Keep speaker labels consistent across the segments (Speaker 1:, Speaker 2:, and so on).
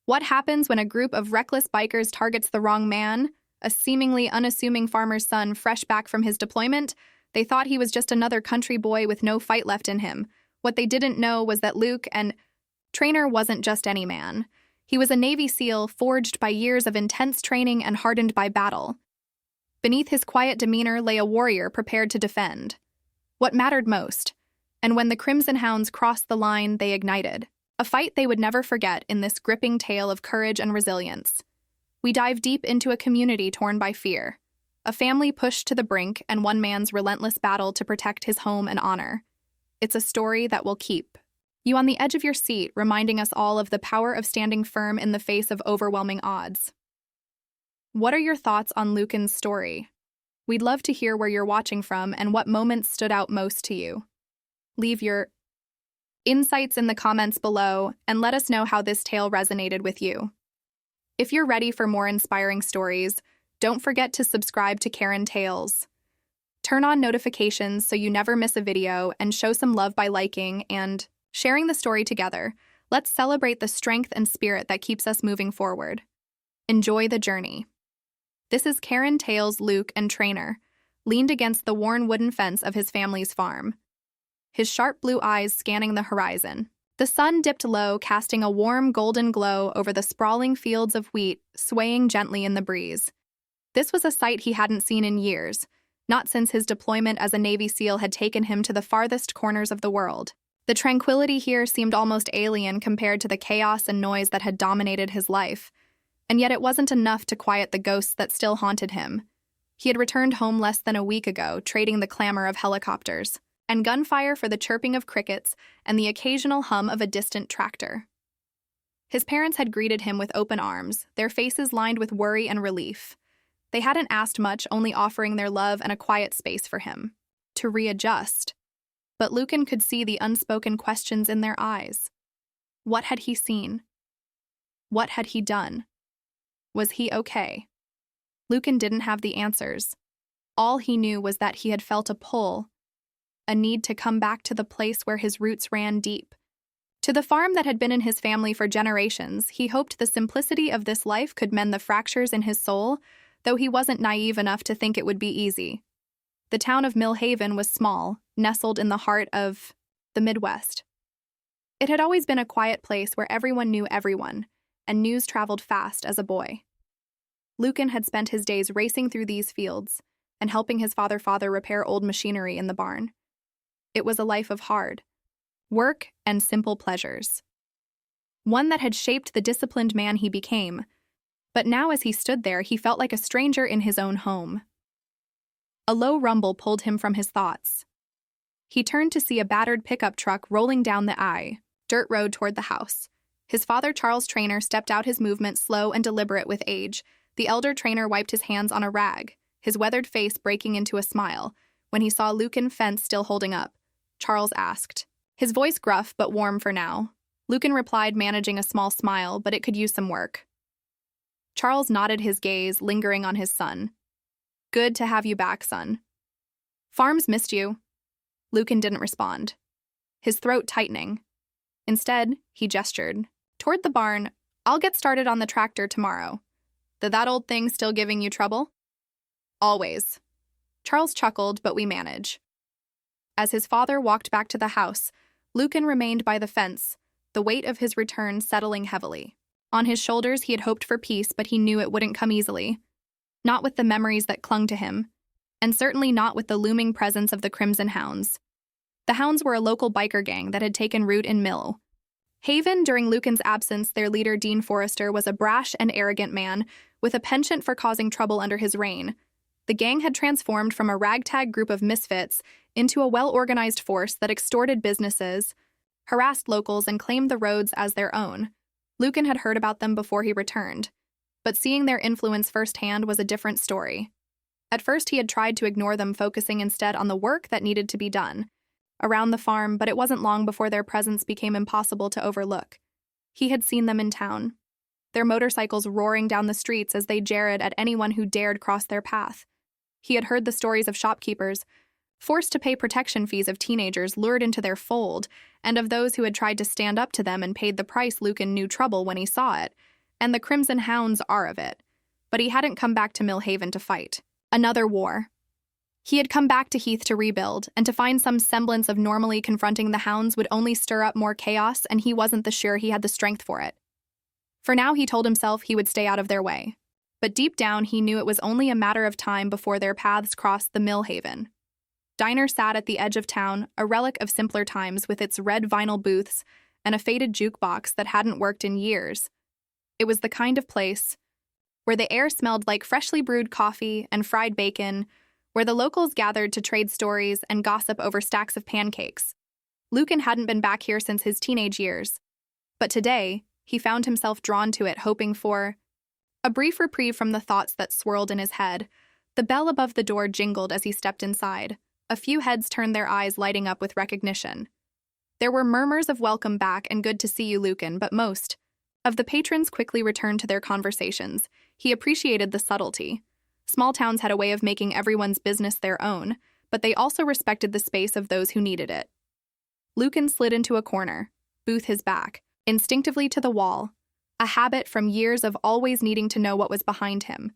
Speaker 1: What happens when a group of reckless bikers targets the wrong man? A seemingly unassuming farmer's son fresh back from his deployment? They thought he was just another country boy with no fight left in him. What they didn't know was that Luke and Trainer wasn't just any man. He was a Navy SEAL forged by years of intense training and hardened by battle. Beneath his quiet demeanor lay a warrior prepared to defend what mattered most. And when the Crimson Hounds crossed the line, they ignited a fight they would never forget in this gripping tale of courage and resilience. We dive deep into a community torn by fear, a family pushed to the brink, and one man's relentless battle to protect his home and honor. It's a story that will keep you on the edge of your seat, reminding us all of the power of standing firm in the face of overwhelming odds. What are your thoughts on Lucan's story? We'd love to hear where you're watching from and what moments stood out most to you. Leave your insights in the comments below and let us know how this tale resonated with you. If you're ready for more inspiring stories, don't forget to subscribe to Hoakaren Tales. Turn on notifications so you never miss a video, and show some love by liking and sharing the story together. Let's celebrate the strength and spirit that keeps us moving forward. Enjoy the journey. This is Hoakaren Tales. Luke and Trainer leaned against the worn wooden fence of his family's farm, his sharp blue eyes scanning the horizon. The sun dipped low, casting a warm golden glow over the sprawling fields of wheat, swaying gently in the breeze. This was a sight he hadn't seen in years, not since his deployment as a Navy SEAL had taken him to the farthest corners of the world. The tranquility here seemed almost alien compared to the chaos and noise that had dominated his life, and yet it wasn't enough to quiet the ghosts that still haunted him. He had returned home less than a week ago, trading the clamor of helicopters and gunfire for the chirping of crickets and the occasional hum of a distant tractor. His parents had greeted him with open arms, their faces lined with worry and relief. They hadn't asked much, only offering their love and a quiet space for him to readjust. But Lucan could see the unspoken questions in their eyes. What had he seen? What had he done? Was he okay? Lucan didn't have the answers. All he knew was that he had felt a pull, a need to come back to the place where his roots ran deep. To the farm that had been in his family for generations. He hoped the simplicity of this life could mend the fractures in his soul, though he wasn't naive enough to think it would be easy. The town of Mill Haven was small, nestled in the heart of the Midwest. It had always been a quiet place where everyone knew everyone, and news traveled fast as a boy. Lucan had spent his days racing through these fields and helping his father repair old machinery in the barn. It was a life of hard work and simple pleasures, one that had shaped the disciplined man he became. But now as he stood there, he felt like a stranger in his own home. A low rumble pulled him from his thoughts. He turned to see a battered pickup truck rolling down the dirt road toward the house. His father, Charles Trainer, stepped out, his movement slow and deliberate with age. The elder Trainer wiped his hands on a rag, his weathered face breaking into a smile. When he saw Lucan fence still holding up, Charles asked, his voice gruff but warm for now. Lucan replied, managing a small smile, but it could use some work. Charles nodded, his gaze lingering on his son. Good to have you back, son. Farms missed you. Lucan didn't respond, his throat tightening. Instead, he gestured toward the barn. I'll get started on the tractor tomorrow. That old thing still giving you trouble? Always. Charles chuckled, but we manage. As his father walked back to the house, Lucan remained by the fence, the weight of his return settling heavily. On his shoulders, he had hoped for peace, but he knew it wouldn't come easily. Not with the memories that clung to him, and certainly not with the looming presence of the Crimson Hounds. The Hounds were a local biker gang that had taken root in Mill Haven during Lucan's absence. Their leader, Dean Forrester, was a brash and arrogant man with a penchant for causing trouble under his reign. The gang had transformed from a ragtag group of misfits into a well-organized force that extorted businesses, harassed locals, and claimed the roads as their own. Lucan had heard about them before he returned, but seeing their influence firsthand was a different story. At first, he had tried to ignore them, focusing instead on the work that needed to be done around the farm, but it wasn't long before their presence became impossible to overlook. He had seen them in town, their motorcycles roaring down the streets as they jeered at anyone who dared cross their path. He had heard the stories of shopkeepers forced to pay protection fees, of teenagers lured into their fold, and of those who had tried to stand up to them and paid the price. Lucan knew trouble when he saw it, and the Crimson Hounds are of it. But he hadn't come back to Millhaven to fight. Another war. He had come back to Heath to rebuild, and to find some semblance of normally confronting the Hounds would only stir up more chaos, and he wasn't sure he had the strength for it. For now, he told himself he would stay out of their way. But deep down, he knew it was only a matter of time before their paths crossed the Millhaven. Diner sat at the edge of town, a relic of simpler times with its red vinyl booths and a faded jukebox that hadn't worked in years. It was the kind of place where the air smelled like freshly brewed coffee and fried bacon, where the locals gathered to trade stories and gossip over stacks of pancakes. Lucan hadn't been back here since his teenage years. But today, he found himself drawn to it, hoping for a brief reprieve from the thoughts that swirled in his head. The bell above the door jingled as he stepped inside. A few heads turned, their eyes lighting up with recognition. There were murmurs of welcome back and good to see you, Lucan, but most of the patrons quickly returned to their conversations. He appreciated the subtlety. Small towns had a way of making everyone's business their own, but they also respected the space of those who needed it. Lucan slid into a corner, booth his back, instinctively to the wall, a habit from years of always needing to know what was behind him.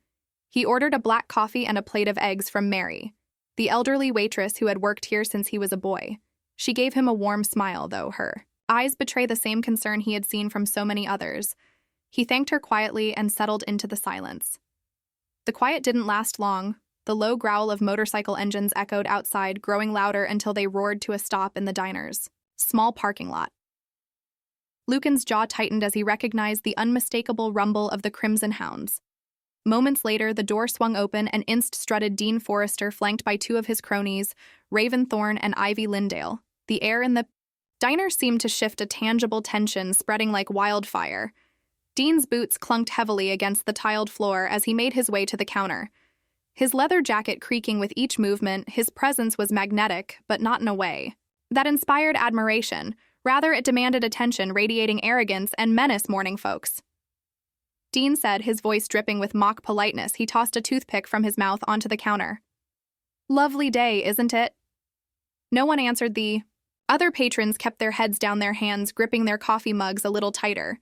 Speaker 1: He ordered a black coffee and a plate of eggs from Mary, the elderly waitress who had worked here since he was a boy. She gave him a warm smile, though her eyes betrayed the same concern he had seen from so many others. He thanked her quietly and settled into the silence. The quiet didn't last long. The low growl of motorcycle engines echoed outside, growing louder until they roared to a stop in the diner's small parking lot. Lucan's jaw tightened as he recognized the unmistakable rumble of the Crimson Hounds. Moments later, the door swung open and strutted Dean Forrester, flanked by two of his cronies, Raven Thorne and Ivy Lindale. The air in the diner seemed to shift, a tangible tension spreading like wildfire. Dean's boots clunked heavily against the tiled floor as he made his way to the counter. His leather jacket creaking with each movement, his presence was magnetic, but not in a way that inspired admiration. Rather, it demanded attention, radiating arrogance and menace. "Morning, folks," Dean said, his voice dripping with mock politeness. He tossed a toothpick from his mouth onto the counter. "Lovely day, isn't it?" No one answered. The other patrons kept their heads down, their hands gripping their coffee mugs a little tighter.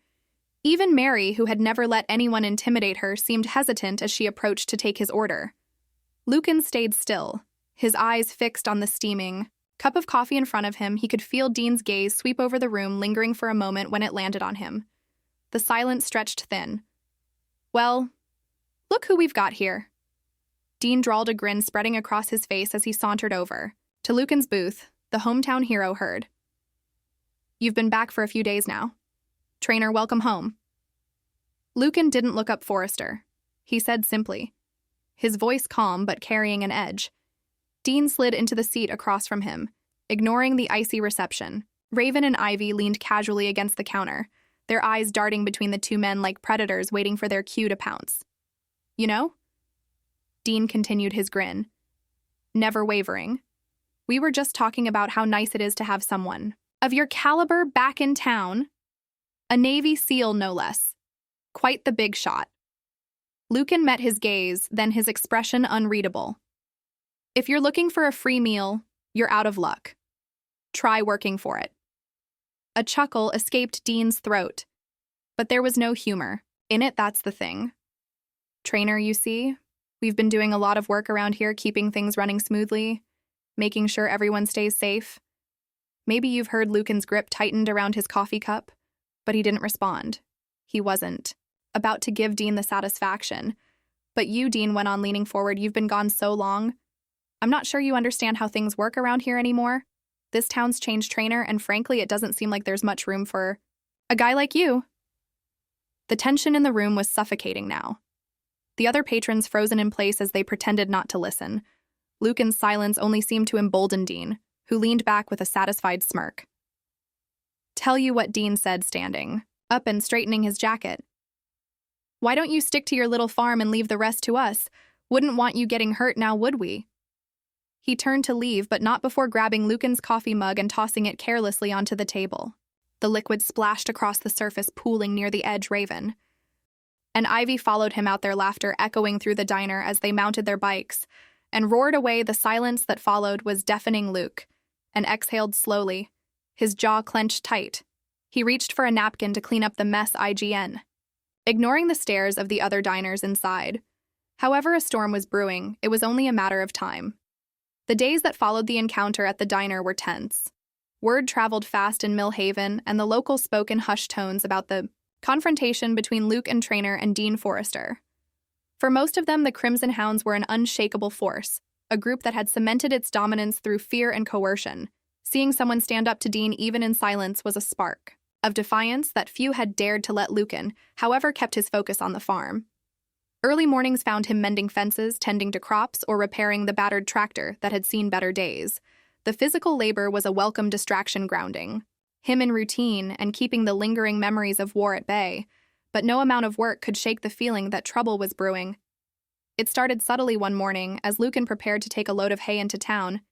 Speaker 1: Even Mary, who had never let anyone intimidate her, seemed hesitant as she approached to take his order. Lucan stayed still, his eyes fixed on the steaming cup of coffee in front of him. He could feel Dean's gaze sweep over the room, lingering for a moment when it landed on him. The silence stretched thin. "Well, look who we've got here." Dean drawled, a grin spreading across his face as he sauntered over to Lucan's booth. The hometown hero heard. "You've been back for a few days now. Trainer, welcome home." Lucan didn't look up Forrester. He said simply, his voice calm but carrying an edge. Dean slid into the seat across from him, ignoring the icy reception. Raven and Ivy leaned casually against the counter, their eyes darting between the two men like predators waiting for their cue to pounce. "You know?" Dean continued, his grin never wavering. "We were just talking about how nice it is to have someone of your caliber back in town. A Navy SEAL, no less. Quite the big shot." Lucan met his gaze, then his expression unreadable. "If you're looking for a free meal, you're out of luck. Try working for it." A chuckle escaped Dean's throat, but there was no humor in it. "That's the thing. Trainer, you see, we've been doing a lot of work around here, keeping things running smoothly, making sure everyone stays safe." Maybe you've heard Lucan's grip tightened around his coffee cup, but he didn't respond. He wasn't about to give Dean the satisfaction. "But you," Dean went on, leaning forward, "you've been gone so long. I'm not sure you understand how things work around here anymore. This town's changed, Trainer, and frankly, it doesn't seem like there's much room for a guy like you." The tension in the room was suffocating now. The other patrons frozen in place as they pretended not to listen. Lucan's silence only seemed to embolden Dean, who leaned back with a satisfied smirk. "Tell you what," Dean said, standing up and straightening his jacket. "Why don't you stick to your little farm and leave the rest to us? Wouldn't want you getting hurt now, would we?" He turned to leave, but not before grabbing Lucan's coffee mug and tossing it carelessly onto the table. The liquid splashed across the surface, pooling near the edge. Raven and Ivy followed him out, their laughter echoing through the diner as they mounted their bikes and roared away. The silence that followed was deafening. Luke and exhaled slowly, his jaw clenched tight. He reached for a napkin to clean up the mess. IGN. ignoring the stares of the other diners inside. However a storm was brewing, it was only a matter of time. The days that followed the encounter at the diner were tense. Word traveled fast in Millhaven, and the locals spoke in hushed tones about the confrontation between Luke and Traynor and Dean Forrester. For most of them, the Crimson Hounds were an unshakable force, a group that had cemented its dominance through fear and coercion. Seeing someone stand up to Dean even in silence was a spark of defiance that few had dared to let Lucan, however, kept his focus on the farm. Early mornings found him mending fences, tending to crops, or repairing the battered tractor that had seen better days. The physical labor was a welcome distraction, grounding him in routine and keeping the lingering memories of war at bay, but no amount of work could shake the feeling that trouble was brewing. It started subtly one morning as Lucan prepared to take a load of hay into town.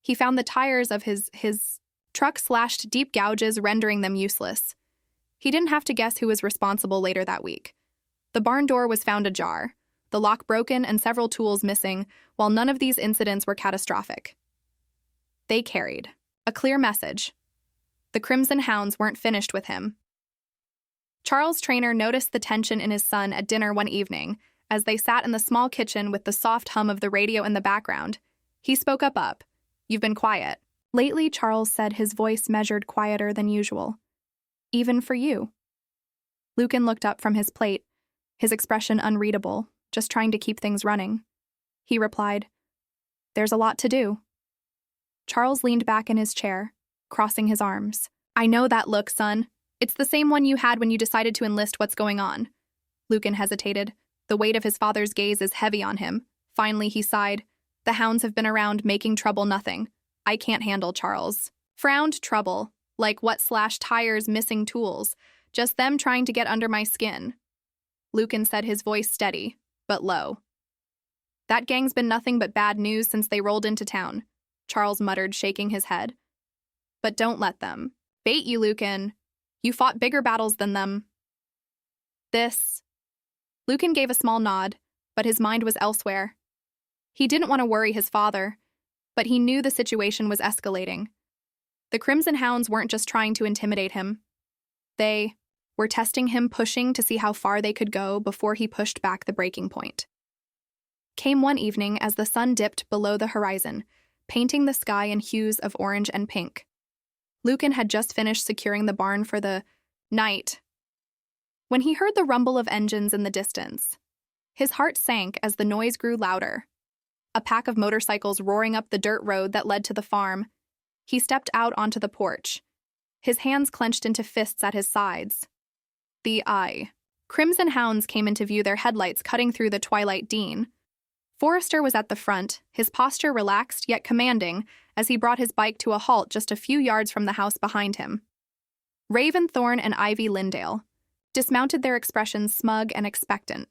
Speaker 1: He found the tires of his truck slashed deep gouges, rendering them useless. He didn't have to guess who was responsible later that week. The barn door was found ajar, the lock broken and several tools missing, while none of these incidents were catastrophic. They carried a clear message. The Crimson Hounds weren't finished with him. Charles Traynor noticed the tension in his son at dinner one evening, as they sat in the small kitchen with the soft hum of the radio in the background. He spoke up. "You've been quiet." "Lately," Charles said, his voice measured quieter than usual. "Even for you." Lucan looked up from his plate, his expression unreadable, just trying to keep things running. He replied, "There's a lot to do." Charles leaned back in his chair, crossing his arms. "I know that look, son. It's the same one you had when you decided to enlist. What's going on?" Lucan hesitated. The weight of his father's gaze is heavy on him. Finally, he sighed. "The hounds have been around making trouble. Nothing I can't handle." Charles frowned. "Trouble? Like what? Slashed tires, missing tools. Just them trying to get under my skin." Lucan said, his voice steady, but low. "That gang's been nothing but bad news since they rolled into town," Charles muttered, shaking his head. "But don't let them bait you, Lucan. You fought bigger battles than them." Lucan gave a small nod, but his mind was elsewhere. He didn't want to worry his father, but he knew the situation was escalating. The Crimson Hounds weren't just trying to intimidate him. They were testing him, pushing to see how far they could go before he pushed back the breaking point. Came one evening as the sun dipped below the horizon, painting the sky in hues of orange and pink. Lucan had just finished securing the barn for the night when he heard the rumble of engines in the distance. His heart sank as the noise grew louder. A pack of motorcycles roaring up the dirt road that led to the farm. He stepped out onto the porch, his hands clenched into fists at his sides. The Crimson Hounds came into view, their headlights cutting through the twilight. Dean Forrester was at the front, his posture relaxed yet commanding as he brought his bike to a halt just a few yards from the house behind him. Raven Thorne and Ivy Lindale dismounted, their expressions smug and expectant.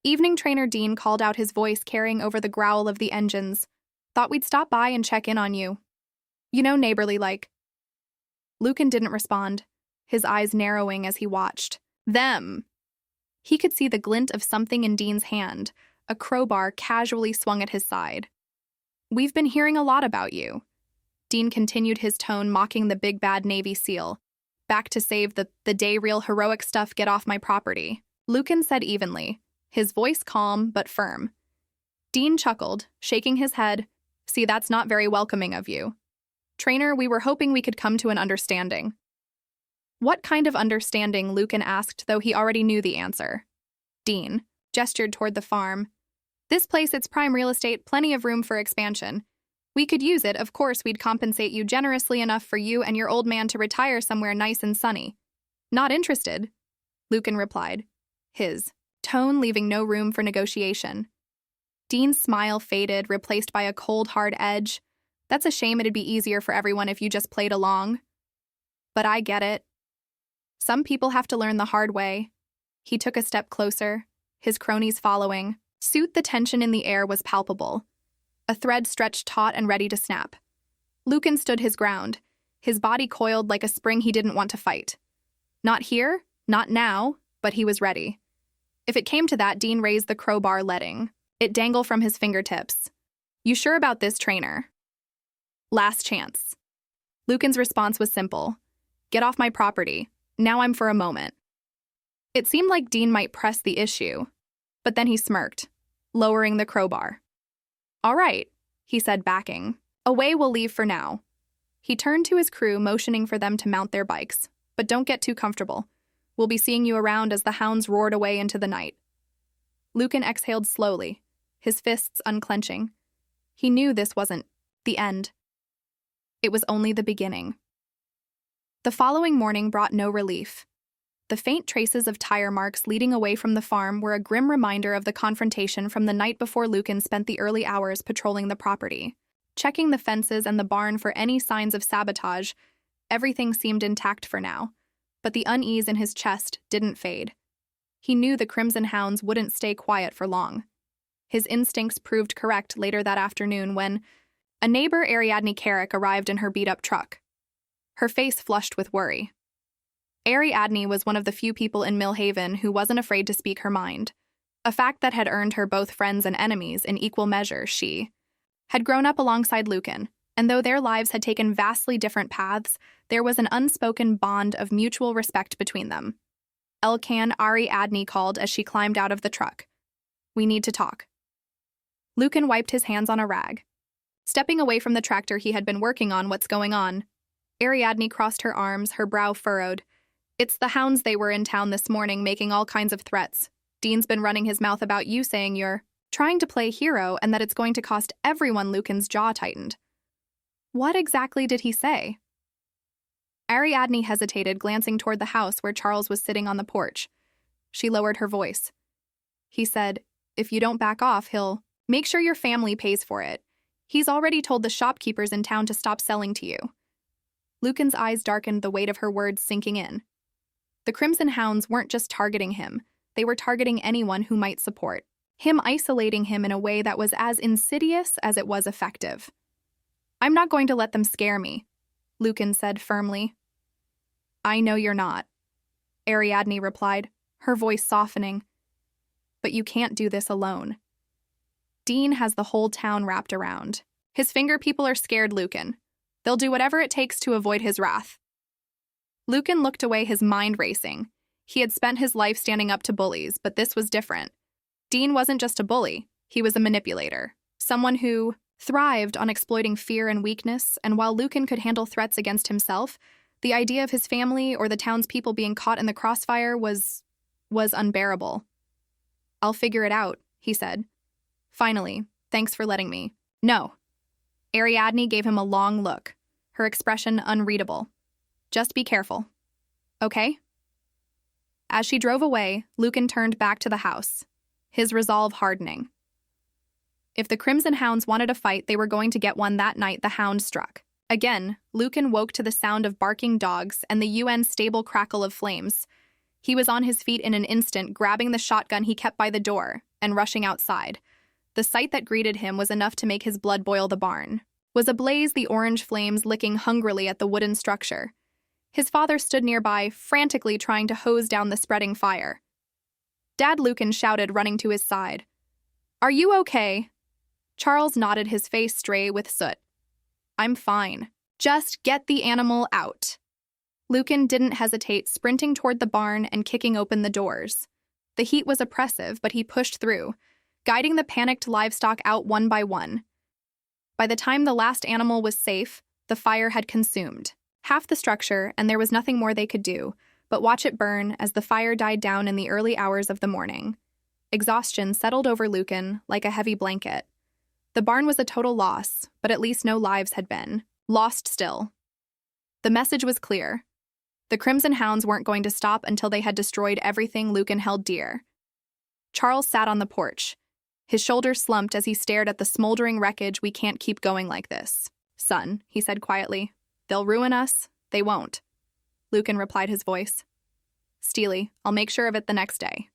Speaker 1: Evening trainer Dean called out, his voice carrying over the growl of the engines. "Thought we'd stop by and check in on you. You know, neighborly like." Lucan didn't respond, his eyes narrowing as he watched them. He could see the glint of something in Dean's hand, a crowbar casually swung at his side. "We've been hearing a lot about you." Dean continued, his tone mocking the big bad Navy SEAL. "Back to save the day, real heroic stuff. Get off my property." Lucan said evenly, his voice calm but firm. Dean chuckled, shaking his head. "See, that's not very welcoming of you. Trainer, we were hoping we could come to an understanding." "What kind of understanding?" Lucan asked, though he already knew the answer. Dean gestured toward the farm. "This place, it's prime real estate, plenty of room for expansion. We could use it. Of course, we'd compensate you generously enough for you and your old man to retire somewhere nice and sunny." "Not interested," Lucan replied, his tone leaving no room for negotiation. Dean's smile faded, replaced by a cold, hard edge. "That's a shame. It'd be easier for everyone if you just played along. But I get it. Some people have to learn the hard way." He took a step closer, his cronies following. The tension in the air was palpable. A thread stretched taut and ready to snap. Lucan stood his ground, his body coiled like a spring he didn't want to fight. Not here, not now, but he was ready. If it came to that, Dean raised the crowbar, letting it dangle from his fingertips. "You sure about this, Trainer?" "Last chance." Lucan's response was simple. "Get off my property. Now I'm for a moment." It seemed like Dean might press the issue, but then he smirked, lowering the crowbar. "All right," he said, backing. "Away we'll leave for now." He turned to his crew, motioning for them to mount their bikes. "But don't get too comfortable. We'll be seeing you around," as the hounds roared away into the night. Lucan exhaled slowly, his fists unclenching. He knew this wasn't the end. It was only the beginning. The following morning brought no relief. The faint traces of tire marks leading away from the farm were a grim reminder of the confrontation from the night before Lucan spent the early hours patrolling the property. Checking the fences and the barn for any signs of sabotage, everything seemed intact for now, but the unease in his chest didn't fade. He knew the Crimson Hounds wouldn't stay quiet for long. His instincts proved correct later that afternoon when a neighbor, Ariadne Carrick, arrived in her beat-up truck. Her face flushed with worry. Ariadne was one of the few people in Millhaven who wasn't afraid to speak her mind, a fact that had earned her both friends and enemies in equal measure. She had grown up alongside Lucan, and though their lives had taken vastly different paths, there was an unspoken bond of mutual respect between them. "Elkan," Ariadne called as she climbed out of the truck. "We need to talk." Lucan wiped his hands on a rag. Stepping away from the tractor he had been working on. "What's going on?" Ariadne crossed her arms, her brow furrowed. "It's the hounds. They were in town this morning making all kinds of threats. Dean's been running his mouth about you, saying you're trying to play hero and that it's going to cost everyone." Lucan's jaw tightened. "What exactly did he say?" Ariadne hesitated, glancing toward the house where Charles was sitting on the porch. She lowered her voice. "He said, if you don't back off, he'll make sure your family pays for it. He's already told the shopkeepers in town to stop selling to you." Lucan's eyes darkened, the weight of her words sinking in. The Crimson Hounds weren't just targeting him, they were targeting anyone who might support him, isolating him in a way that was as insidious as it was effective. "I'm not going to let them scare me," Lucan said firmly. "I know you're not," Ariadne replied, her voice softening. "But you can't do this alone. Dean has the whole town wrapped around. His finger people are scared, Lucan. They'll do whatever it takes to avoid his wrath." Lucan looked away, his mind racing. He had spent his life standing up to bullies, but this was different. Dean wasn't just a bully, he was a manipulator, someone who thrived on exploiting fear and weakness, and while Lucan could handle threats against himself, the idea of his family or the townspeople being caught in the crossfire was unbearable. "I'll figure it out," he said. "Finally, thanks for letting me." "No." Ariadne gave him a long look, her expression unreadable. "Just be careful. Okay?" As she drove away, Lucan turned back to the house, his resolve hardening. If the Crimson Hounds wanted a fight, they were going to get one that night the hound struck. Again, Lucan woke to the sound of barking dogs and the UN stable crackle of flames. He was on his feet in an instant, grabbing the shotgun he kept by the door and rushing outside. The sight that greeted him was enough to make his blood boil. The barn was ablaze, the orange flames licking hungrily at the wooden structure. His father stood nearby, frantically trying to hose down the spreading fire. "Dad," Lucan shouted, running to his side. "Are you okay?" Charles nodded, his face stray with soot. "I'm fine. Just get the animal out." Lucan didn't hesitate, sprinting toward the barn and kicking open the doors. The heat was oppressive, but he pushed through, guiding the panicked livestock out one by one. By the time the last animal was safe, the fire had consumed half the structure, and there was nothing more they could do but watch it burn as the fire died down in the early hours of the morning. Exhaustion settled over Lucan like a heavy blanket. The barn was a total loss, but at least no lives had been lost still. The message was clear. The Crimson Hounds weren't going to stop until they had destroyed everything Lucan held dear. Charles sat on the porch. His shoulders slumped as he stared at the smoldering wreckage. "We can't keep going like this, son," he said quietly. "They'll ruin us. They won't." Lucan replied, his voice steely. "I'll make sure of it the next day."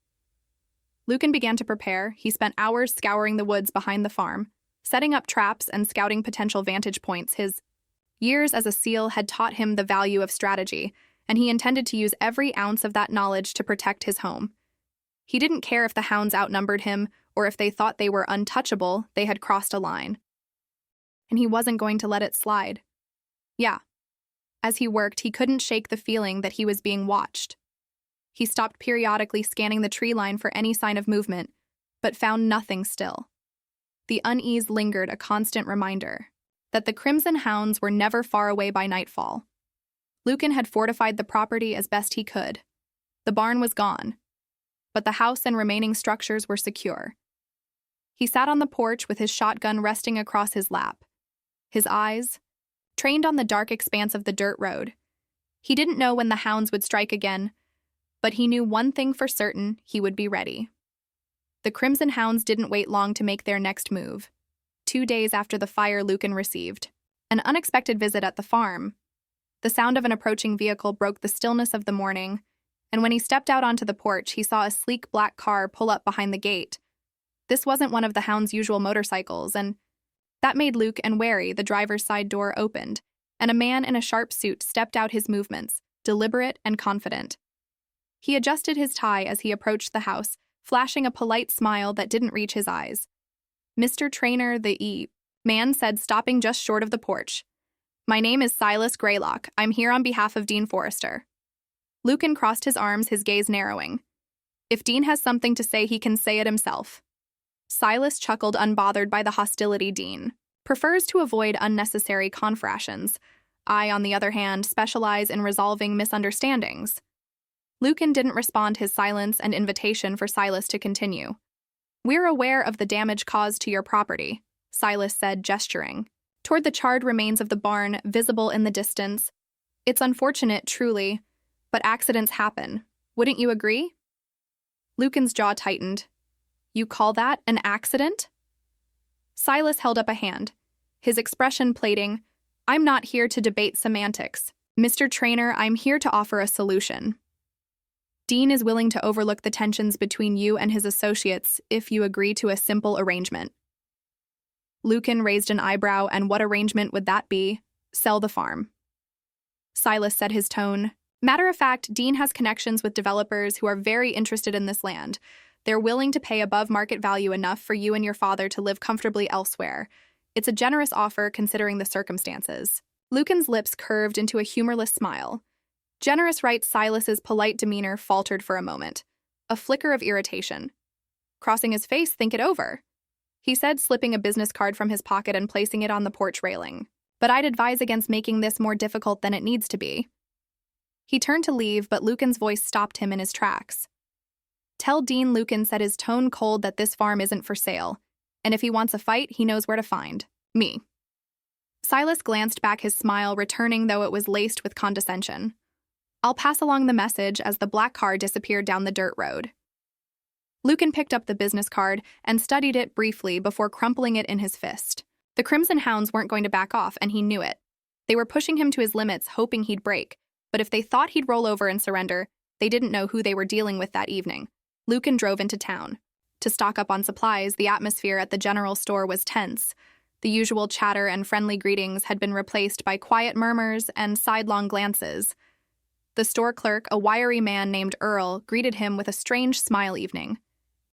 Speaker 1: Lucan began to prepare. He spent hours scouring the woods behind the farm, setting up traps and scouting potential vantage points. His years as a SEAL had taught him the value of strategy, and he intended to use every ounce of that knowledge to protect his home. He didn't care if the hounds outnumbered him or if they thought they were untouchable. They had crossed a line, and he wasn't going to let it slide. Yeah. As he worked, he couldn't shake the feeling that he was being watched. He stopped periodically scanning the tree line for any sign of movement, but found nothing still. The unease lingered, a constant reminder that the Crimson Hounds were never far away by nightfall. Lucan had fortified the property as best he could. The barn was gone, but the house and remaining structures were secure. He sat on the porch with his shotgun resting across his lap, his eyes trained on the dark expanse of the dirt road. He didn't know when the hounds would strike again, but he knew one thing for certain: he would be ready. The Crimson Hounds didn't wait long to make their next move. 2 days after the fire, Lucan received an unexpected visit at the farm. The sound of an approaching vehicle broke the stillness of the morning, and when he stepped out onto the porch, he saw a sleek black car pull up behind the gate. This wasn't one of the hound's usual motorcycles, and that made Lucan wary. The driver's side door opened, and a man in a sharp suit stepped out, his movements deliberate and confident. He adjusted his tie as he approached the house, flashing a polite smile that didn't reach his eyes. "Mr. Trainer," the man said, stopping just short of the porch. "My name is Silas Greylock. I'm here on behalf of Dean Forrester." Lucan crossed his arms, his gaze narrowing. If Dean has something to say, he can say it himself. Silas chuckled, unbothered by the hostility. Dean prefers to avoid unnecessary confraternities. I, on the other hand, specialize in resolving misunderstandings. Lucan didn't respond his silence and invitation for Silas to continue. "We're aware of the damage caused to your property," Silas said, gesturing toward the charred remains of the barn visible in the distance. "It's unfortunate, truly, but accidents happen. Wouldn't you agree?" Lucan's jaw tightened. "You call that an accident?" Silas held up a hand, his expression plating. "I'm not here to debate semantics. Mr. Trainer, I'm here to offer a solution. Dean is willing to overlook the tensions between you and his associates if you agree to a simple arrangement." Lucan raised an eyebrow. "And what arrangement would that be?" "Sell the farm." Silas set his tone. "Matter of fact, Dean has connections with developers who are very interested in this land. They're willing to pay above market value enough for you and your father to live comfortably elsewhere. It's a generous offer considering the circumstances." Lucan's lips curved into a humorless smile. "Generous, right?" Silas's polite demeanor faltered for a moment, a flicker of irritation. Crossing his face, "Think it over," he said, slipping a business card from his pocket and placing it on the porch railing. "But I'd advise against making this more difficult than it needs to be." He turned to leave, but Lucan's voice stopped him in his tracks. "Tell Dean," Lucan said, his tone cold, "that this farm isn't for sale, and if he wants a fight, he knows where to find me." Silas glanced back, his smile returning, though it was laced with condescension. "I'll pass along the message," as the black car disappeared down the dirt road. Lucan picked up the business card and studied it briefly before crumpling it in his fist. The Crimson Hounds weren't going to back off, and he knew it. They were pushing him to his limits, hoping he'd break, but if they thought he'd roll over and surrender, they didn't know who they were dealing with that evening. Lucan drove into town to stock up on supplies. The atmosphere at the general store was tense. The usual chatter and friendly greetings had been replaced by quiet murmurs and sidelong glances. The store clerk, a wiry man named Earl, greeted him with a strange smile. "Evening."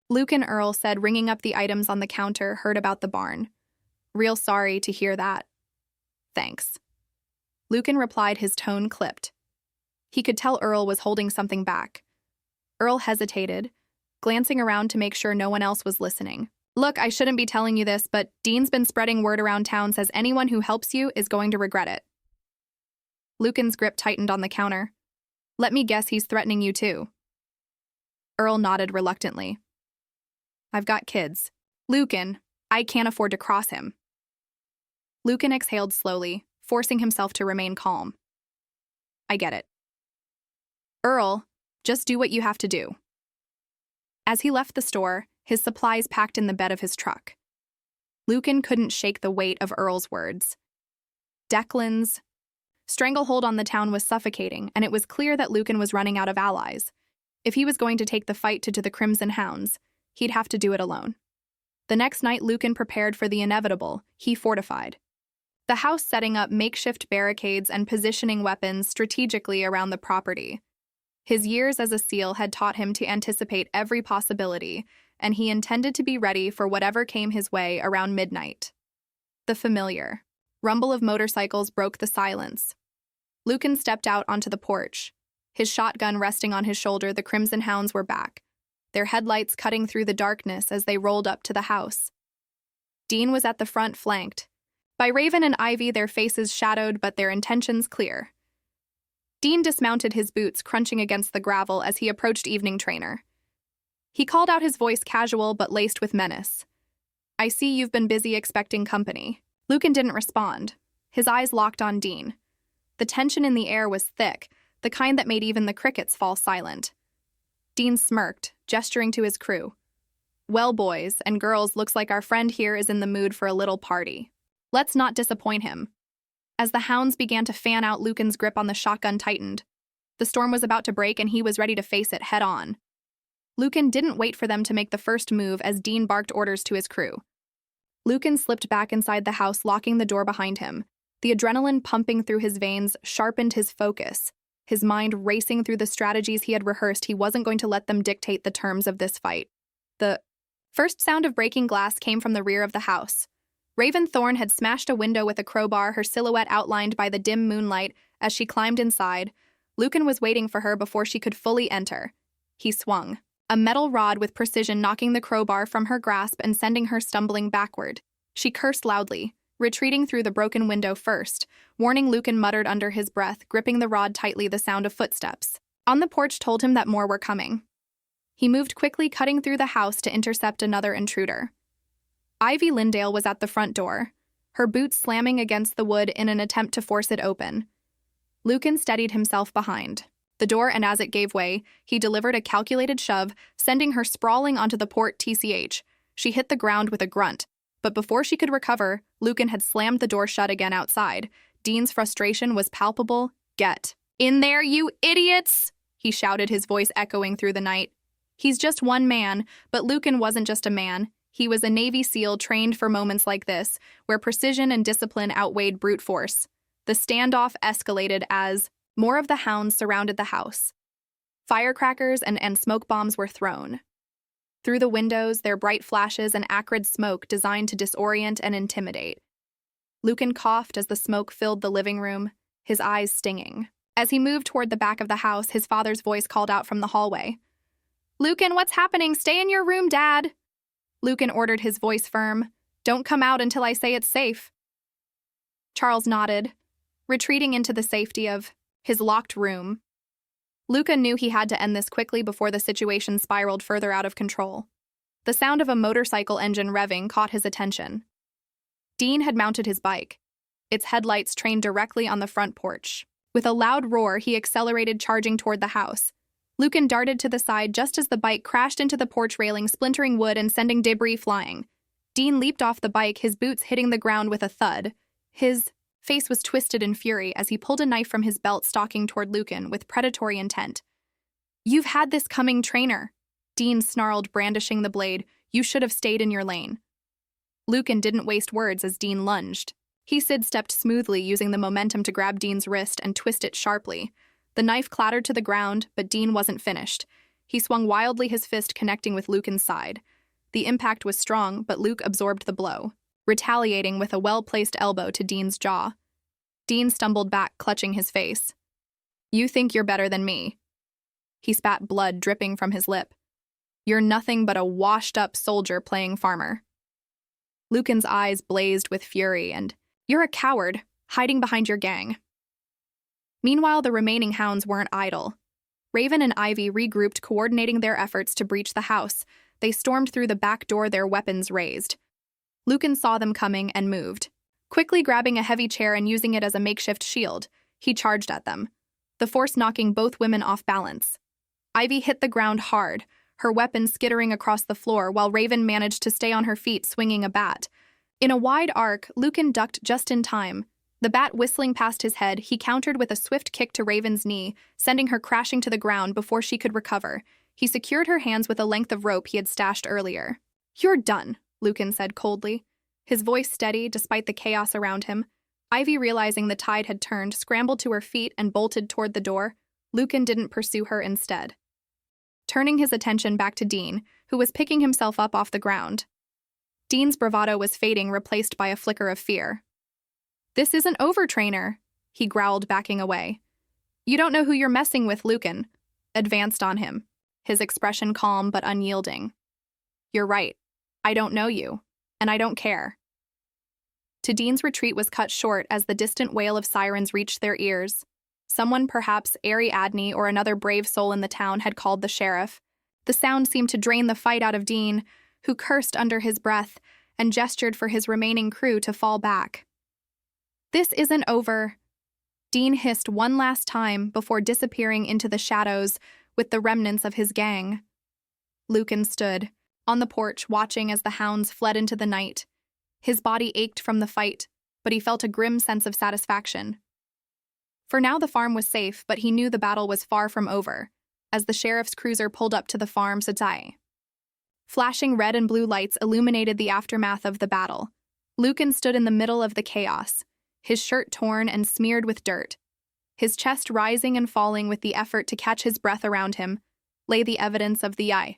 Speaker 1: Lucan, Earl said, ringing up the items on the counter. "Heard about the barn. Real sorry to hear that." "Thanks." Lucan replied, his tone clipped. He could tell Earl was holding something back. Earl hesitated, glancing around to make sure no one else was listening. "Look, I shouldn't be telling you this, but Dean's been spreading word around town, says anyone who helps you is going to regret it." Lucan's grip tightened on the counter. "Let me guess, he's threatening you too." Earl nodded reluctantly. "I've got kids. Lucan, I can't afford to cross him." Lucan exhaled slowly, forcing himself to remain calm. "I get it. Earl, just do what you have to do." As he left the store, his supplies packed in the bed of his truck, Lucan couldn't shake the weight of Earl's words. Declan's stranglehold on the town was suffocating, and it was clear that Lucan was running out of allies. If he was going to take the fight to the Crimson Hounds, he'd have to do it alone. The next night, Lucan prepared for the inevitable. He fortified the house, setting up makeshift barricades and positioning weapons strategically around the property. His years as a SEAL had taught him to anticipate every possibility, and he intended to be ready for whatever came his way around midnight. The familiar rumble of motorcycles broke the silence. Lucan stepped out onto the porch, His shotgun resting on his shoulder, the Crimson Hounds were back, their headlights cutting through the darkness as they rolled up to the house. Dean was at the front, flanked by Raven and Ivy, their faces shadowed but their intentions clear. Dean dismounted, his boots crunching against the gravel as he approached Evening Trainer. He called out, his voice casual but laced with menace. "I see you've been busy expecting company." Lucan didn't respond. His eyes locked on Dean. The tension in the air was thick, the kind that made even the crickets fall silent. Dean smirked, gesturing to his crew. "Well, boys and girls, looks like our friend here is in the mood for a little party. Let's not disappoint him." As the hounds began to fan out, Lucan's grip on the shotgun tightened. The storm was about to break, and he was ready to face it head-on. Lucan didn't wait for them to make the first move as Dean barked orders to his crew. Lucan slipped back inside the house, locking the door behind him. The adrenaline pumping through his veins sharpened his focus. His mind racing through the strategies he had rehearsed, he wasn't going to let them dictate the terms of this fight. The first sound of breaking glass came from the rear of the house. Raven Thorne had smashed a window with a crowbar, her silhouette outlined by the dim moonlight as she climbed inside. Lucan was waiting for her before she could fully enter. He swung, a metal rod with precision knocking the crowbar from her grasp and sending her stumbling backward. She cursed loudly, retreating through the broken window first. Warning, Lucan muttered under his breath, gripping the rod tightly. The sound of footsteps on the porch told him that more were coming. He moved quickly, cutting through the house to intercept another intruder. Ivy Lindale was at the front door, her boots slamming against the wood in an attempt to force it open. Lucan steadied himself behind the door, and as it gave way, he delivered a calculated shove, sending her sprawling onto the port. TCH. She hit the ground with a grunt, but before she could recover, Lucan had slammed the door shut again outside. Dean's frustration was palpable. "Get in there, you idiots!" he shouted, his voice echoing through the night. He's just one man, but Lucan wasn't just a man. He was a Navy SEAL trained for moments like this, where precision and discipline outweighed brute force. The standoff escalated as more of the hounds surrounded the house. Firecrackers and smoke bombs were thrown. Through the windows, their bright flashes and acrid smoke designed to disorient and intimidate. Lucan coughed as the smoke filled the living room, his eyes stinging. As he moved toward the back of the house, his father's voice called out from the hallway. "Lucan, what's happening? Stay in your room, Dad." Lucan ordered, his voice firm. "Don't come out until I say it's safe." Charles nodded, retreating into the safety of his locked room. Lucan knew he had to end this quickly before the situation spiraled further out of control. The sound of a motorcycle engine revving caught his attention. Dean had mounted his bike, its headlights trained directly on the front porch. With a loud roar, he accelerated, charging toward the house. Lucan darted to the side just as the bike crashed into the porch railing, splintering wood and sending debris flying. Dean leaped off the bike, his boots hitting the ground with a thud. His face was twisted in fury as he pulled a knife from his belt, stalking toward Lucan with predatory intent. "You've had this coming, Trainer," Dean snarled, brandishing the blade. "You should have stayed in your lane." Lucan didn't waste words as Dean lunged. He sidestepped smoothly, using the momentum to grab Dean's wrist and twist it sharply. The knife clattered to the ground, but Dean wasn't finished. He swung wildly, his fist connecting with Lucan's side. The impact was strong, but Luke absorbed the blow, retaliating with a well-placed elbow to Dean's jaw. Dean stumbled back, clutching his face. "You think you're better than me." He spat, blood dripping from his lip. "You're nothing but a washed-up soldier playing farmer." Lucan's eyes blazed with fury, and "You're a coward, hiding behind your gang." Meanwhile, the remaining hounds weren't idle. Raven and Ivy regrouped, coordinating their efforts to breach the house. They stormed through the back door, their weapons raised. Lucan saw them coming and moved. Quickly grabbing a heavy chair and using it as a makeshift shield, he charged at them, the force knocking both women off balance. Ivy hit the ground hard, her weapon skittering across the floor, while Raven managed to stay on her feet, swinging a bat. In a wide arc, Lucan ducked just in time. The bat whistling past his head, he countered with a swift kick to Raven's knee, sending her crashing to the ground before she could recover. He secured her hands with a length of rope he had stashed earlier. "You're done," Lucan said coldly, his voice steady despite the chaos around him. Ivy, realizing the tide had turned, scrambled to her feet and bolted toward the door. Lucan didn't pursue her instead, turning his attention back to Dean, who was picking himself up off the ground. Dean's bravado was fading, replaced by a flicker of fear. "This isn't over, Trainer," he growled, backing away. You don't know who you're messing with, Lucan advanced on him, his expression calm but unyielding. You're right. I don't know you, and I don't care. Dean's retreat was cut short as the distant wail of sirens reached their ears. Someone, perhaps Ariadne or another brave soul in the town, had called the sheriff. The sound seemed to drain the fight out of Dean, who cursed under his breath and gestured for his remaining crew to fall back. This isn't over, Dean hissed one last time before disappearing into the shadows with the remnants of his gang. Lucan stood on the porch watching as the hounds fled into the night. His body ached from the fight, but he felt a grim sense of satisfaction. For now the farm was safe, but he knew the battle was far from over, as the sheriff's cruiser pulled up to the farm Satai. Flashing red and blue lights illuminated the aftermath of the battle. Lucan stood in the middle of the chaos, his shirt torn and smeared with dirt. His chest rising and falling with the effort to catch his breath around him, lay the evidence of the eye.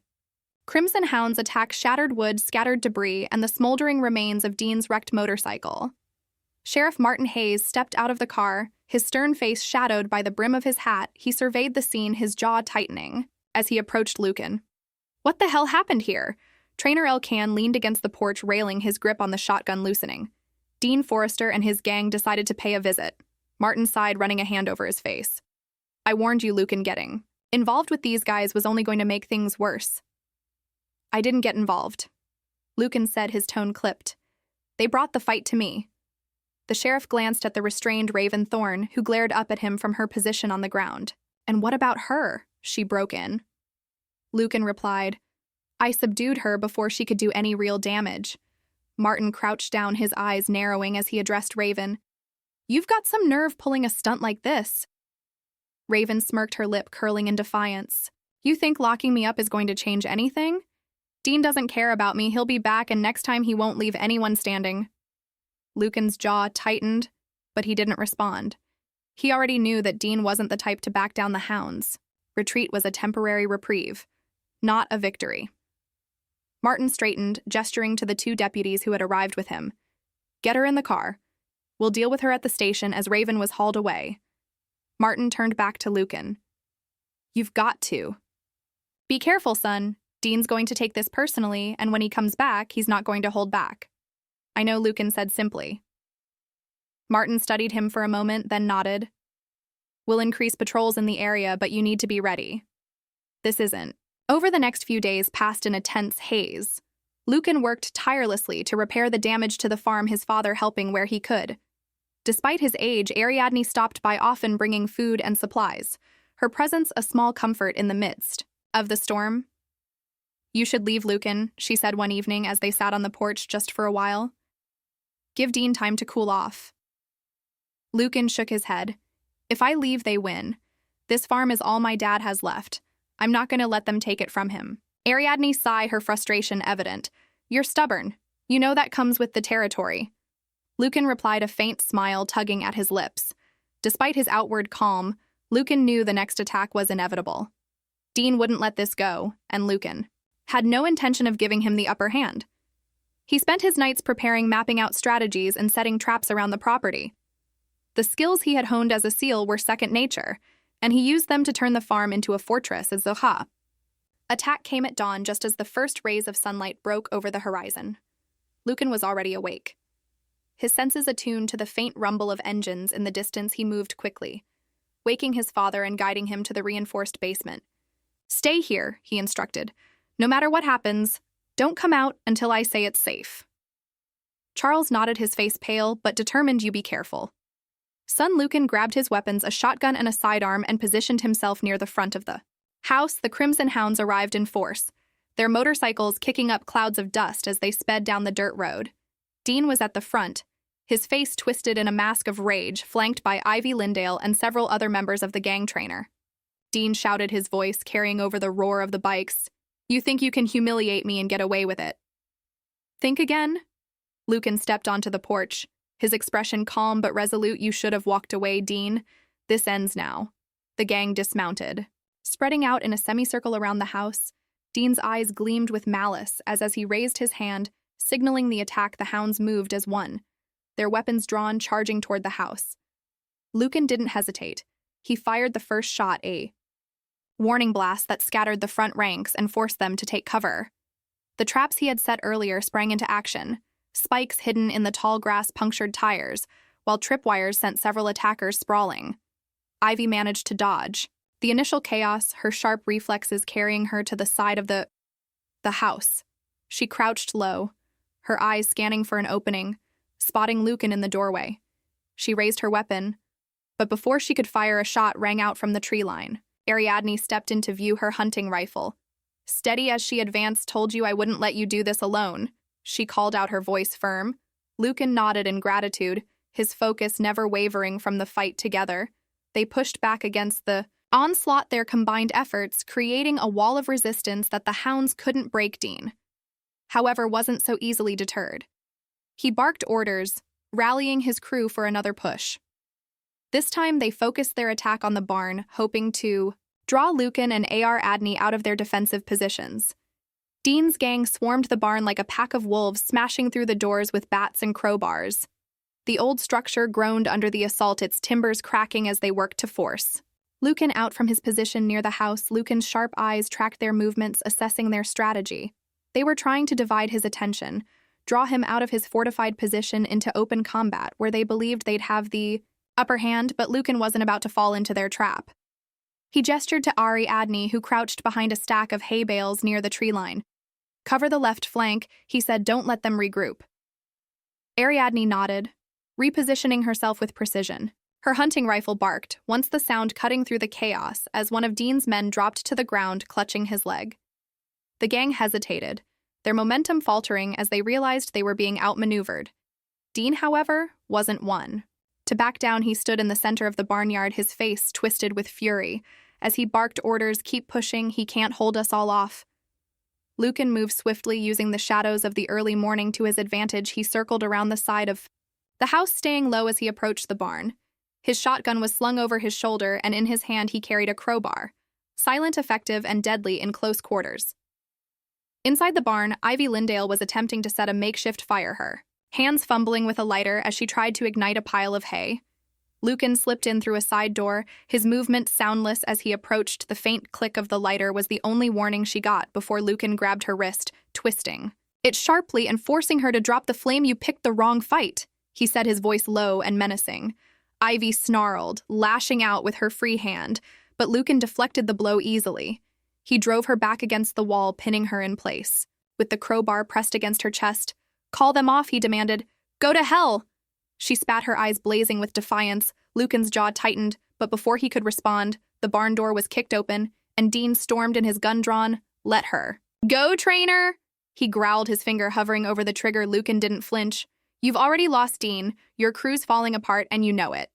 Speaker 1: Crimson hounds attacked shattered wood, scattered debris, and the smoldering remains of Dean's wrecked motorcycle. Sheriff Martin Hayes stepped out of the car, his stern face shadowed by the brim of his hat. He surveyed the scene, his jaw tightening, as he approached Lucan. What the hell happened here? Trainer Elkan leaned against the porch railing, his grip on the shotgun loosening. Dean Forrester and his gang decided to pay a visit. Martin sighed, running a hand over his face. I warned you, Lucan. Getting involved with these guys was only going to make things worse. I didn't get involved, Lucan said, his tone clipped. They brought the fight to me. The sheriff glanced at the restrained Raven Thorne, who glared up at him from her position on the ground. And what about her? She broke in. Lucan replied, I subdued her before she could do any real damage. Martin crouched down, his eyes narrowing as he addressed Raven. You've got some nerve pulling a stunt like this. Raven smirked, her lip curling in defiance. You think locking me up is going to change anything? Dean doesn't care about me. He'll be back, and next time he won't leave anyone standing. Lucan's jaw tightened, but he didn't respond. He already knew that Dean wasn't the type to back down the hounds. Retreat was a temporary reprieve, not a victory. Martin straightened, gesturing to the two deputies who had arrived with him. Get her in the car. We'll deal with her at the station, as Raven was hauled away. Martin turned back to Lucan. You've got to. Be careful, son. Dean's going to take this personally, and when he comes back, he's not going to hold back. I know, Lucan said simply. Martin studied him for a moment, then nodded. We'll increase patrols in the area, but you need to be ready. This isn't. Over the next few days passed in a tense haze. Lucan worked tirelessly to repair the damage to the farm, his father helping where he could. Despite his age, Ariadne stopped by often, bringing food and supplies, her presence a small comfort in the midst of the storm. You should leave, Lucan, she said one evening as they sat on the porch just for a while. Give Dean time to cool off. Lucan shook his head. If I leave, they win. This farm is all my dad has left. I'm not going to let them take it from him. Ariadne sighed, her frustration evident. You're stubborn. You know that comes with the territory. Lucan replied, a faint smile tugging at his lips. Despite his outward calm, Lucan knew the next attack was inevitable. Dean wouldn't let this go, and Lucan had no intention of giving him the upper hand. He spent his nights preparing, mapping out strategies, and setting traps around the property. The skills he had honed as a SEAL were second nature, and he used them to turn the farm into a fortress as Zoha. Attack came at dawn just as the first rays of sunlight broke over the horizon. Lucan was already awake. His senses attuned to the faint rumble of engines in the distance, he moved quickly, waking his father and guiding him to the reinforced basement. Stay here, he instructed. No matter what happens, don't come out until I say it's safe. Charles nodded, his face pale but determined. You be careful. Son Lucan grabbed his weapons, a shotgun and a sidearm, and positioned himself near the front of the house. The Crimson Hounds arrived in force, their motorcycles kicking up clouds of dust as they sped down the dirt road. Dean was at the front, his face twisted in a mask of rage, flanked by Ivy Lindale and several other members of the gang trainer. Dean shouted, his voice carrying over the roar of the bikes. You think you can humiliate me and get away with it? Think again? Lucan stepped onto the porch, his expression calm but resolute. You should have walked away, Dean. This ends now. The gang dismounted. Spreading out in a semicircle around the house, Dean's eyes gleamed with malice as he raised his hand, signaling the attack. The hounds moved as one, their weapons drawn, charging toward the house. Lucan didn't hesitate. He fired the first shot, a warning blast that scattered the front ranks and forced them to take cover. The traps he had set earlier sprang into action, spikes hidden in the tall grass punctured tires, while tripwires sent several attackers sprawling. Ivy managed to dodge. The initial chaos, her sharp reflexes carrying her to the side of the house. She crouched low, her eyes scanning for an opening, spotting Lucan in the doorway. She raised her weapon, but before she could fire, a shot rang out from the tree line. Ariadne stepped into view, her hunting rifle. Steady as she advanced. Told you I wouldn't let you do this alone, she called out, her voice firm. Lucan nodded in gratitude, his focus never wavering from the fight together. They pushed back against the onslaught, their combined efforts creating a wall of resistance that the hounds couldn't break. Dean, however, wasn't so easily deterred. He barked orders, rallying his crew for another push. This time they focused their attack on the barn, hoping to draw Lucan and Ariadne out of their defensive positions. Dean's gang swarmed the barn like a pack of wolves, smashing through the doors with bats and crowbars. The old structure groaned under the assault, its timbers cracking as they worked to force Lucan out from his position near the house. Lucan's sharp eyes tracked their movements, assessing their strategy. They were trying to divide his attention, draw him out of his fortified position into open combat, where they believed they'd have the upper hand, but Lucan wasn't about to fall into their trap. He gestured to Ariadne, who crouched behind a stack of hay bales near the tree line. Cover the left flank, he said. Don't let them regroup. Ariadne nodded, repositioning herself with precision. Her hunting rifle barked, once the sound cutting through the chaos as one of Dean's men dropped to the ground, clutching his leg. The gang hesitated, their momentum faltering as they realized they were being outmaneuvered. Dean, however, wasn't one to back down. He stood in the center of the barnyard, his face twisted with fury, as he barked orders, "Keep pushing, he can't hold us all off." Lucan moved swiftly, using the shadows of the early morning to his advantage. He circled around the side of the house, staying low as he approached the barn. His shotgun was slung over his shoulder, and in his hand he carried a crowbar, silent, effective, and deadly in close quarters. Inside the barn, Ivy Lindale was attempting to set a makeshift fire, her hands fumbling with a lighter as she tried to ignite a pile of hay. Lucan slipped in through a side door, his movement soundless as he approached. The faint click of the lighter was the only warning she got before Lucan grabbed her wrist, twisting it sharply and forcing her to drop the flame. "You picked the wrong fight," he said, his voice low and menacing. Ivy snarled, lashing out with her free hand, but Lucan deflected the blow easily. He drove her back against the wall, pinning her in place. With the crowbar pressed against her chest, "Call them off," he demanded. "Go to hell!" She spat, her eyes blazing with defiance. Lucan's jaw tightened, but before he could respond, the barn door was kicked open, and Dean stormed in, his gun drawn. "Let her go, trainer!" he growled, his finger hovering over the trigger. Lucan didn't flinch. "You've already lost, Dean. Your crew's falling apart, and you know it."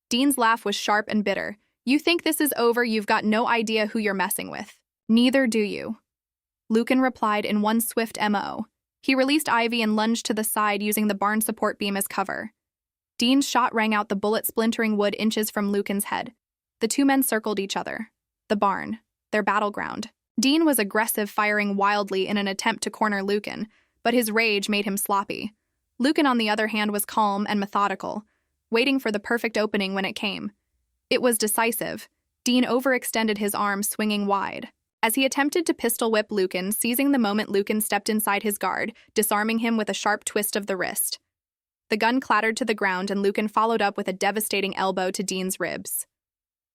Speaker 1: Dean's laugh was sharp and bitter. "You think this is over? You've got no idea who you're messing with." "Neither do you," Lucan replied in one swift MO. He released Ivy and lunged to the side, using the barn support beam as cover. Dean's shot rang out, the bullet splintering wood inches from Lucan's head. The two men circled each other. The barn, their battleground. Dean was aggressive, firing wildly in an attempt to corner Lucan, but his rage made him sloppy. Lucan, on the other hand, was calm and methodical, waiting for the perfect opening when it came. It was decisive. Dean overextended his arm, swinging wide. As he attempted to pistol whip Lucan, seizing the moment, Lucan stepped inside his guard, disarming him with a sharp twist of the wrist. The gun clattered to the ground, and Lucan followed up with a devastating elbow to Dean's ribs.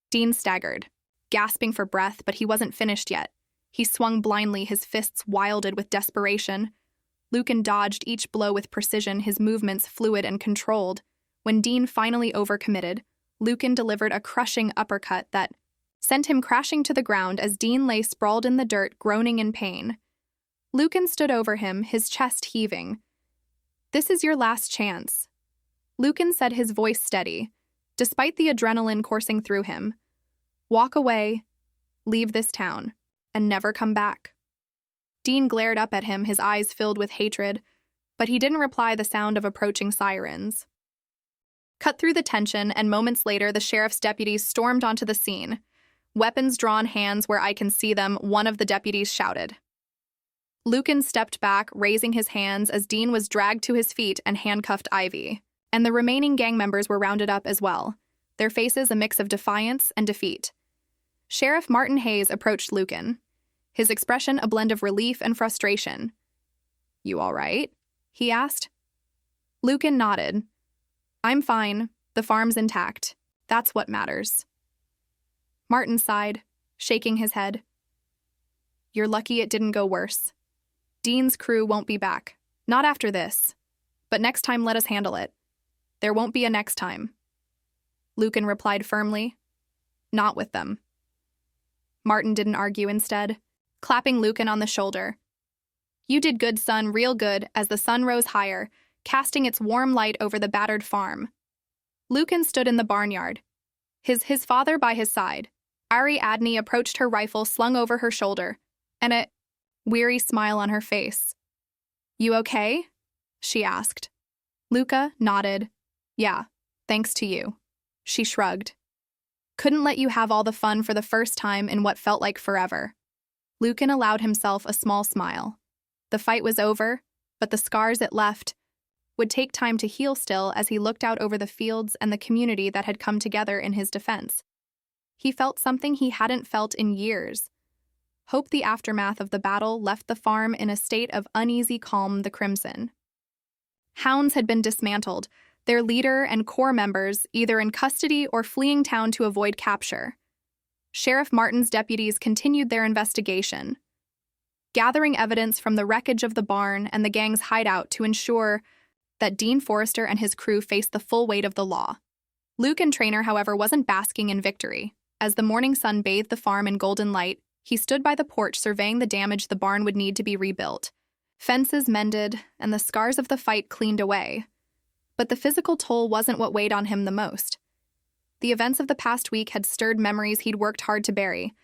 Speaker 1: Dean staggered, gasping for breath, but he wasn't finished yet. He swung blindly, his fists wielded with desperation. Lucan dodged each blow with precision, his movements fluid and controlled. When Dean finally overcommitted, Lucan delivered a crushing uppercut that sent him crashing to the ground as Dean lay sprawled in the dirt, groaning in pain. Lucan stood over him, his chest heaving. "This is your last chance," Lucan said, his voice steady, despite the adrenaline coursing through him. "Walk away, leave this town, and never come back." Dean glared up at him, his eyes filled with hatred, but he didn't reply. The sound of approaching sirens cut through the tension, and moments later the sheriff's deputies stormed onto the scene. "Weapons drawn, hands where I can see them," one of the deputies shouted. Lucan stepped back, raising his hands as Dean was dragged to his feet and handcuffed Ivy, and the remaining gang members were rounded up as well. their faces a mix of defiance and defeat. Sheriff Martin Hayes approached Lucan, his expression a blend of relief and frustration. "You all right?" he asked. Lucan nodded. "I'm fine. The farm's intact. That's what matters." Martin sighed, shaking his head. "You're lucky it didn't go worse. Dean's crew won't be back. Not after this. But next time let us handle it. There won't be a next time." Lucan replied firmly, "Not with them." Martin didn't argue instead, clapping Lucan on the shoulder. "You did good, son, real good," as the sun rose higher, casting its warm light over the battered farm. Lucan stood in the barnyard, his father by his side. Ariadne approached her rifle slung over her shoulder, and a weary smile on her face. "You okay?" she asked. Luca nodded. "Yeah, thanks to you." She shrugged. "Couldn't let you have all the fun for the first time in what felt like forever." Lucan allowed himself a small smile. The fight was over, but the scars it left would take time to heal still as he looked out over the fields and the community that had come together in his defense. He felt something he hadn't felt in years. Hope the aftermath of the battle left the farm in a state of uneasy calm the crimson. Hounds had been dismantled, their leader and core members either in custody or fleeing town to avoid capture. Sheriff Martin's deputies continued their investigation, gathering evidence from the wreckage of the barn and the gang's hideout to ensure that Dean Forrester and his crew faced the full weight of the law. Lucan Traynor, however, wasn't basking in victory. As the morning sun bathed the farm in golden light, he stood by the porch surveying the damage the barn would need to be rebuilt. Fences mended, and the scars of the fight cleaned away. But the physical toll wasn't what weighed on him the most. The events of the past week had stirred memories he'd worked hard to bury,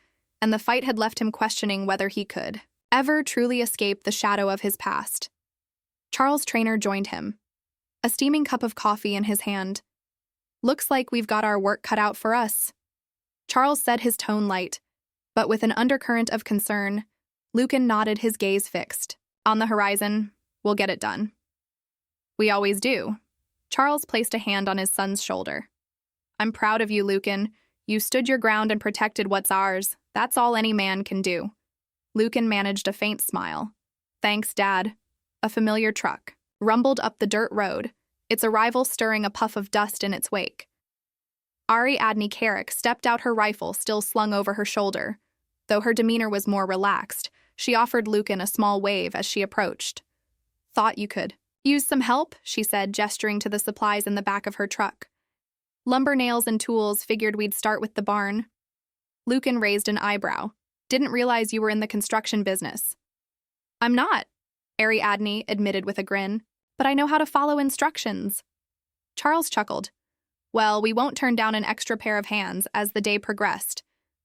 Speaker 1: and the fight had left him questioning whether he could ever truly escape the shadow of his past. Charles Traynor joined him, a steaming cup of coffee in his hand. "Looks like we've got our work cut out for us." Charles said, his tone light, but with an undercurrent of concern. Lucan nodded, his gaze fixed. "On the horizon, we'll get it done." "We always do." Charles placed a hand on his son's shoulder. "I'm proud of you, Lucan. You stood your ground and protected what's ours. That's all any man can do." Lucan managed a faint smile. "Thanks, Dad." A familiar truck rumbled up the dirt road, its arrival stirring a puff of dust in its wake. Ariadne Carrick stepped out, her rifle still slung over her shoulder. Though her demeanor was more relaxed, she offered Lucan a small wave as she approached. "Thought you could use some help," she said, gesturing to the supplies in the back of her truck. "Lumber, nails, and tools. Figured we'd start with the barn." Lucan raised an eyebrow. "Didn't realize you were in the construction business." "I'm not," Ariadne admitted with a grin, "but I know how to follow instructions." Charles chuckled. "Well, we won't turn down an extra pair of hands." As the day progressed,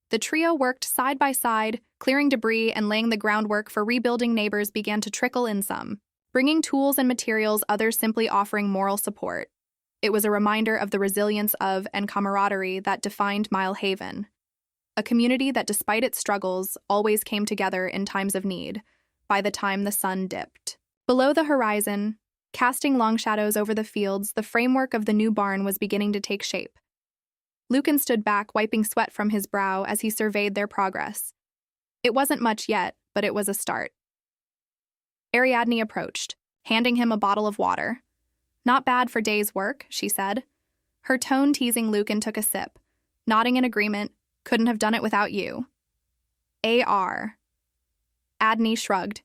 Speaker 1: the trio worked side by side, clearing debris and laying the groundwork for rebuilding. Neighbors began to trickle in, some bringing tools and materials, others simply offering moral support. It was a reminder of the resilience of and camaraderie that defined Mile Haven, a community that, despite its struggles, always came together in times of need. By the time the sun dipped below the horizon, casting long shadows over the fields, the framework of the new barn was beginning to take shape. Lucan stood back, wiping sweat from his brow as he surveyed their progress. It wasn't much yet, but it was a start. Ariadne approached, handing him a bottle of water. "Not bad for day's work," she said. Her tone teasing. Lucan took a sip, nodding in agreement. "Couldn't have done it without you." A.R. Adney shrugged.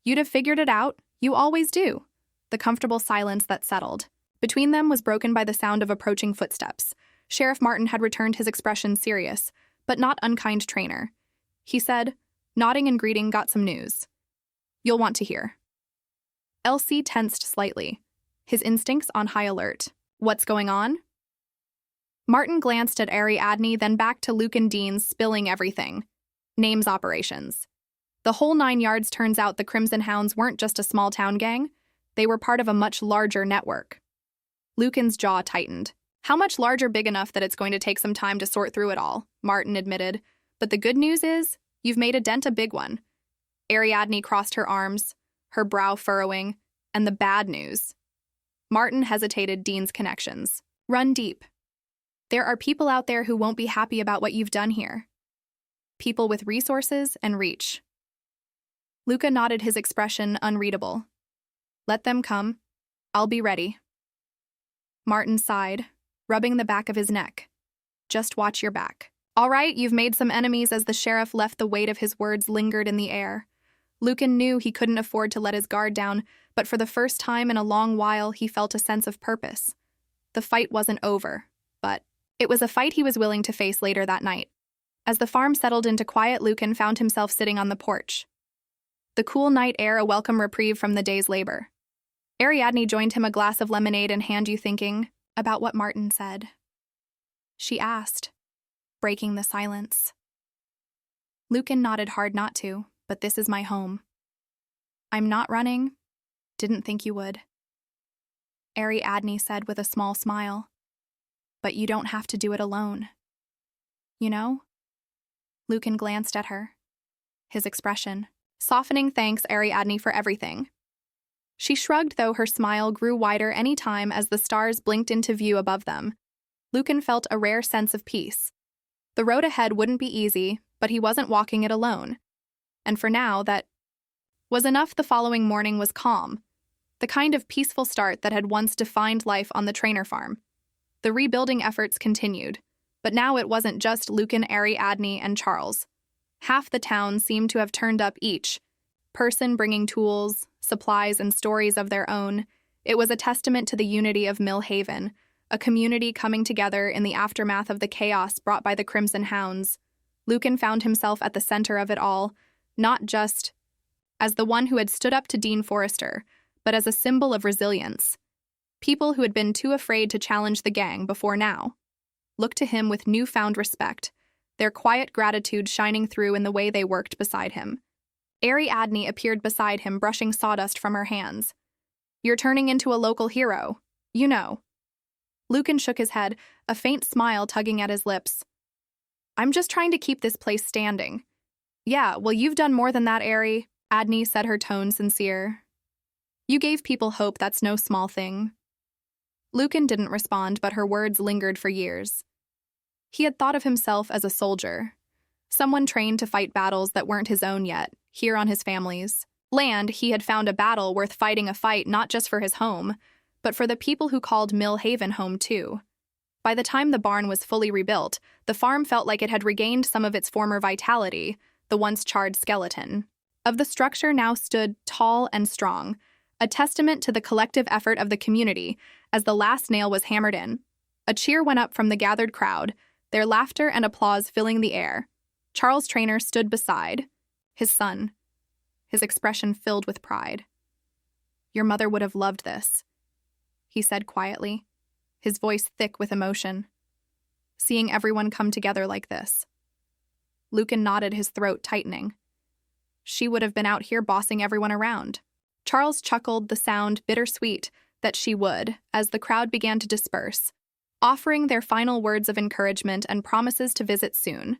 Speaker 1: "You'd have figured it out. You always do." The comfortable silence that settled between them was broken by the sound of approaching footsteps. Sheriff Martin had returned, his expression serious, but not unkind. Traynor, he said, nodding in greeting. "Got some news you'll want to hear." Elsie tensed slightly, his instincts on high alert. "What's going on?" Martin glanced at Ariadne, then back to Lucan. "Dean's spilling everything. Names, operations. The whole 9 yards. Turns out the Crimson Hounds weren't just a small town gang. They were part of a much larger network." Lucan's jaw tightened. "How much larger?" "Big enough that it's going to take some time to sort through it all," Martin admitted. "But the good news is, you've made a dent, a big one." Ariadne crossed her arms, her brow furrowing. "And the bad news?" Martin hesitated. "Dean's connections run deep." There are people out there who won't be happy about what you've done here. People with resources and reach. Luca nodded, his expression unreadable. Let them come. I'll be ready. Martin sighed, rubbing the back of his neck. Just watch your back. All right, you've made some enemies. As the sheriff left, the weight of his words lingered in the air. Lucan knew he couldn't afford to let his guard down, but for the first time in a long while, he felt a sense of purpose. The fight wasn't over, but it was a fight he was willing to face later that night. As the farm settled into quiet, Lucan found himself sitting on the porch. The cool night air a welcome reprieve from the day's labor. Ariadne joined him, a glass of lemonade in hand. You thinking about what Martin said? She asked, breaking the silence. Lucan nodded, hard not to, but this is my home. I'm not running. Didn't think you would. Ariadne said with a small smile. But you don't have to do it alone. You know? Lucan glanced at her, his expression softening. Thanks, Ariadne, for everything. She shrugged, though her smile grew wider any time as the stars blinked into view above them. Lucan felt a rare sense of peace. The road ahead wouldn't be easy, but he wasn't walking it alone. And for now, that was enough. The following morning was calm, the kind of peaceful start that had once defined life on the Trainer farm. The rebuilding efforts continued, but now it wasn't just Lucan, Ariadne, and Charles. Half the town seemed to have turned up, each person bringing tools, supplies, and stories of their own. It was a testament to the unity of Mill Haven, a community coming together in the aftermath of the chaos brought by the Crimson Hounds. Lucan found himself at the center of it all, not just as the one who had stood up to Dean Forrester, but as a symbol of resilience. People who had been too afraid to challenge the gang before now looked to him with newfound respect, their quiet gratitude shining through in the way they worked beside him. Ariadne appeared beside him, brushing sawdust from her hands. You're turning into a local hero, you know. Lucan shook his head, a faint smile tugging at his lips. I'm just trying to keep this place standing. Yeah, well, you've done more than that, Ariadne said, her tone sincere. You gave people hope. That's no small thing. Lucan didn't respond, but her words lingered for years. He had thought of himself as a soldier, someone trained to fight battles that weren't his own yet. Here on his family's land, he had found a battle worth fighting, a fight not just for his home, but for the people who called Mill Haven home too. By the time the barn was fully rebuilt, the farm felt like it had regained some of its former vitality. The once charred skeleton of the structure now stood tall and strong, a testament to the collective effort of the community. As the last nail was hammered in, a cheer went up from the gathered crowd, their laughter and applause filling the air. Charles Trainer stood beside his son, his expression filled with pride. Your mother would have loved this, he said quietly, his voice thick with emotion. Seeing everyone come together like this. Lucan nodded, his throat tightening. She would have been out here bossing everyone around. Charles chuckled, the sound bittersweet that she would, as the crowd began to disperse, offering their final words of encouragement and promises to visit soon.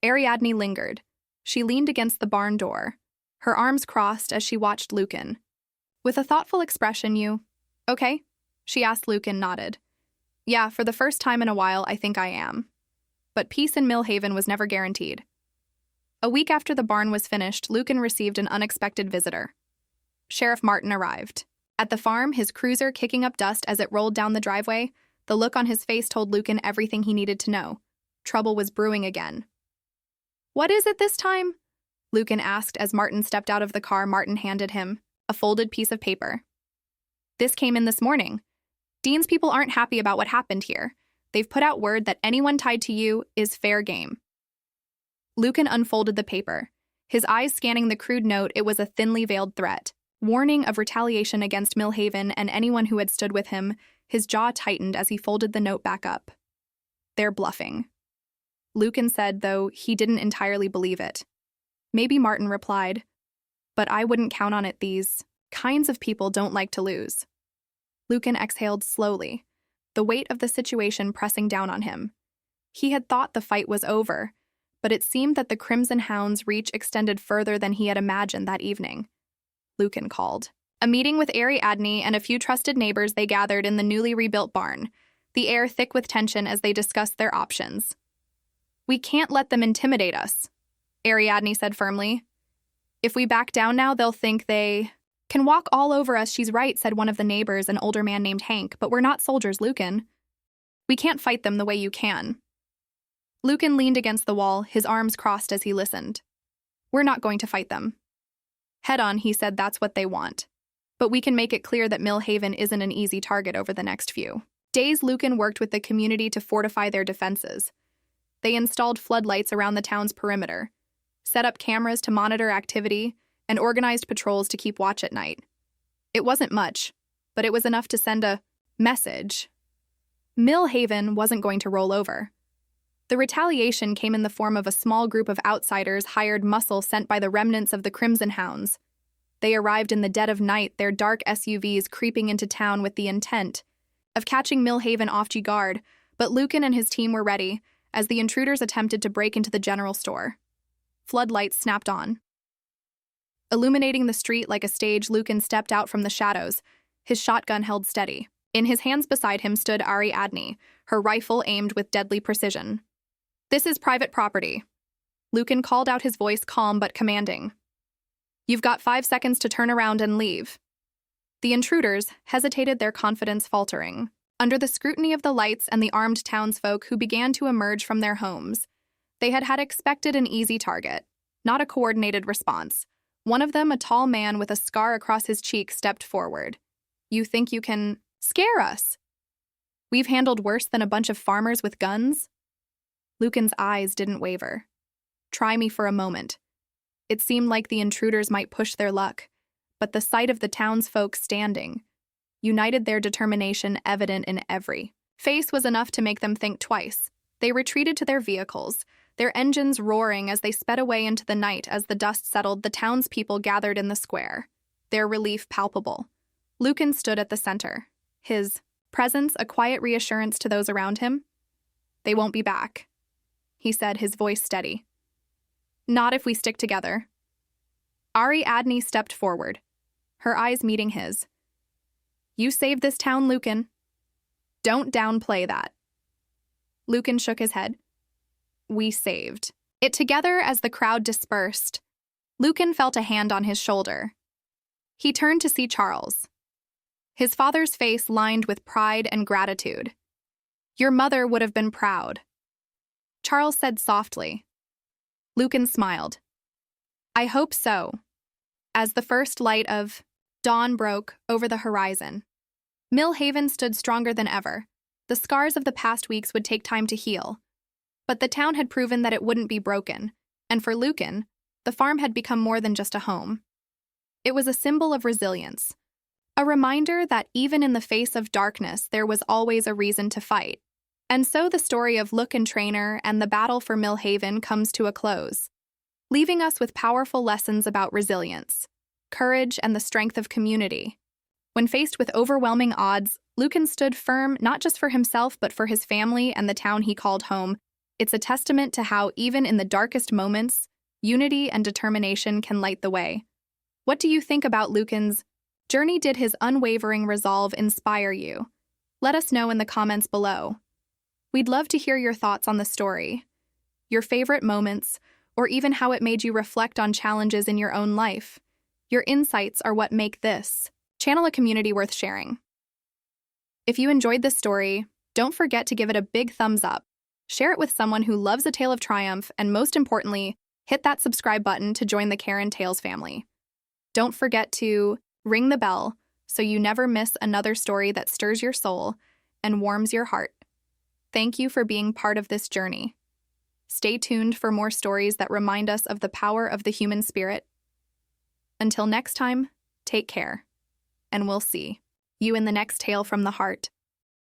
Speaker 1: Ariadne lingered. She leaned against the barn door, her arms crossed as she watched Lucan. With a thoughtful expression, you okay? She asked. Lucan nodded. Yeah, for the first time in a while, I think I am. But peace in Mill Haven was never guaranteed. A week after the barn was finished, Lucan received an unexpected visitor. Sheriff Martin arrived. At the farm, his cruiser kicking up dust as it rolled down the driveway, the look on his face told Lucan everything he needed to know. Trouble was brewing again. What is it this time? Lucan asked as Martin stepped out of the car. Martin handed him a folded piece of paper. This came in this morning. Dean's people aren't happy about what happened here. They've put out word that anyone tied to you is fair game. Lucan unfolded the paper, his eyes scanning the crude note. It was a thinly veiled threat, warning of retaliation against Mill Haven and anyone who had stood with him. His jaw tightened as he folded the note back up. They're bluffing, Lucan said, though he didn't entirely believe it. Maybe, Martin replied, but I wouldn't count on it. These kinds of people don't like to lose. Lucan exhaled slowly, the weight of the situation pressing down on him. He had thought the fight was over, but it seemed that the Crimson Hounds' reach extended further than he had imagined that evening. Lucan called a meeting with Ariadne and a few trusted neighbors. They gathered in the newly rebuilt barn. the air thick with tension as they discussed their options. "We can't let them intimidate us," Ariadne said firmly. "If we back down now, they'll think they can walk all over us." "She's right," said one of the neighbors, an older man named Hank, "but we're not soldiers, Lucan. We can't fight them the way you can." Lucan leaned against the wall, his arms crossed as he listened. "We're not going to fight them. Head on," he said, "that's what they want. But we can make it clear that Millhaven isn't an easy target over the next few days." Lucan worked with the community to fortify their defenses. They installed floodlights around the town's perimeter, set up cameras to monitor activity, and organized patrols to keep watch at night. It wasn't much, but it was enough to send a message. Millhaven wasn't going to roll over. The retaliation came in the form of a small group of outsiders hired muscle sent by the remnants of the Crimson Hounds. They arrived in the dead of night, their dark SUVs creeping into town with the intent of catching Millhaven off guard, but Lucan and his team were ready as the intruders attempted to break into the general store. Floodlights snapped on. Illuminating the street like a stage, Lucan stepped out from the shadows, his shotgun held steady. In his hands beside him stood Ariadne, her rifle aimed with deadly precision. "This is private property." Lucan called out, his voice calm but commanding. "You've got 5 seconds to turn around and leave." The intruders hesitated, their confidence faltering. Under the scrutiny of the lights and the armed townsfolk who began to emerge from their homes, they had expected an easy target, not a coordinated response. One of them, a tall man with a scar across his cheek, stepped forward. "You think you can scare us? We've handled worse than a bunch of farmers with guns?" Lucan's eyes didn't waver. "Try me for a moment." It seemed like the intruders might push their luck, but the sight of the townsfolk standing, united, their determination evident in every face, was enough to make them think twice. They retreated to their vehicles, their engines roaring as they sped away into the night. As the dust settled, the townspeople gathered in the square, their relief palpable. Lucan stood at the center, his presence a quiet reassurance to those around him. "They won't be back," he said, his voice steady. "Not if we stick together." Ariadne stepped forward, her eyes meeting his. "You saved this town, Lucan. Don't downplay that." Lucan shook his head. "We saved it together." As the crowd dispersed, Lucan felt a hand on his shoulder. He turned to see Charles, his father's face lined with pride and gratitude. "Your mother would have been proud," Charles said softly. Lucan smiled. "I hope so." As the first light of dawn broke over the horizon, Millhaven stood stronger than ever. The scars of the past weeks would take time to heal, but the town had proven that it wouldn't be broken, and for Lucan, the farm had become more than just a home. It was a symbol of resilience, a reminder that even in the face of darkness, there was always a reason to fight. And so the story of Lucan Trainer and the battle for Millhaven comes to a close, leaving us with powerful lessons about resilience, courage, and the strength of community. When faced with overwhelming odds, Lucan stood firm not just for himself but for his family and the town he called home. It's a testament to how, even in the darkest moments, unity and determination can light the way. What do you think about Lucan's journey? Did his unwavering resolve inspire you? Let us know in the comments below. We'd love to hear your thoughts on the story, your favorite moments, or even how it made you reflect on challenges in your own life. Your insights are what make this channel a community worth sharing. If you enjoyed this story, don't forget to give it a big thumbs up, share it with someone who loves a tale of triumph, and most importantly, hit that subscribe button to join the Karen Tales family. Don't forget to ring the bell so you never miss another story that stirs your soul and warms your heart. Thank you for being part of this journey. Stay tuned for more stories that remind us of the power of the human spirit. Until next time, take care, and we'll see you in the next tale from the heart.